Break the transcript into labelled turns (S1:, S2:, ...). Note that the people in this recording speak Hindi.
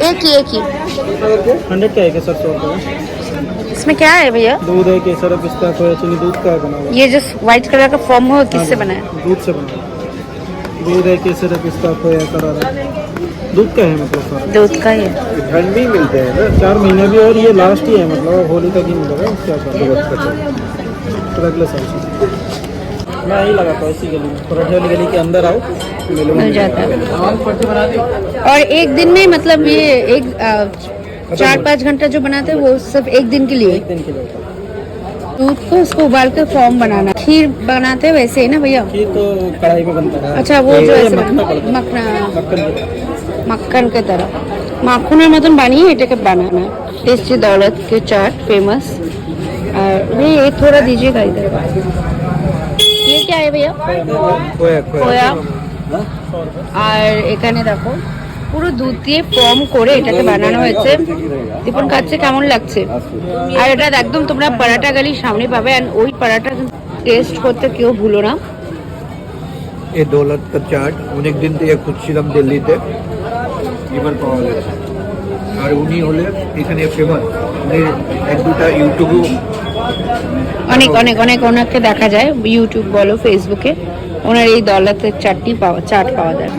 S1: एक ही
S2: 100 का है केसर 100 रुपये का।
S1: इसमें क्या है भैया?
S2: दूध है, केसर है, पिस्ता खोया चीनी दूध का है बना हुआ।
S1: ये जो व्हाइट कलर का फॉर्म हो किससे बना है?
S2: दूध से बना हुआ। दूध है, केसर है, पिस्ता खोया करारा दूध का है मतलब सारा।
S1: दूध का ही है।
S3: ठंड भी मिलते हैं ना।
S2: 4 महीने भी, और ये लास्ट ही है मतलब होली तक ही मिलेगा। क्या तो अगले साल से मैं यही लगाता हूँ इसी गली में, पराठे वाली गली के अंदर आओ
S1: मिल जाता है। और एक दिन में मतलब ये एक 4-5 घंटा जो बनाते हैं वो सिर्फ एक दिन के लिए?
S2: एक दिन के लिए होता है।
S1: दूध को उसको उबाल के फॉर्म बनाना। खीर बनाते हैं वैसे ही ना भैया?
S2: ये तो कढ़ाई में बनता है।
S1: अच्छा, वो जो ऐसे
S2: मक्खन
S1: মাখন के तरह মাখনের মতন বানিয়ে এটাকে বানানা है। टेस्टी दौलत के चाट फेमस। और ये थोड़ा दीजिएगा इधर। ये क्या है भैया? खोया। আর এখানে দেখো পুরো দুধ দিয়ে ফর্ম করে এটাকে বানানো হয়েছে। দীপন খাচ্ছে, কেমন লাগছে? আর এটা একদম তোমরা পরাঠা গলির সামনে পাবে। আর ওই পরাঠা টেস্ট করতে কেউ ভুলো না।
S3: এই দৌলত का চাট অনেক দিন থেকে খুঁজছিলাম দিল্লিতে, এবার পাওয়া গেছে। আর উনি হলে এখানে ফেমাস। উনি এক দুটা ইউটিউবে
S1: অনেক অনেক অনেক ওনাকে দেখা যায়, ইউটিউব বলো ফেসবুকে ওনার এই দৌলতের চাট পাওয়া যায়।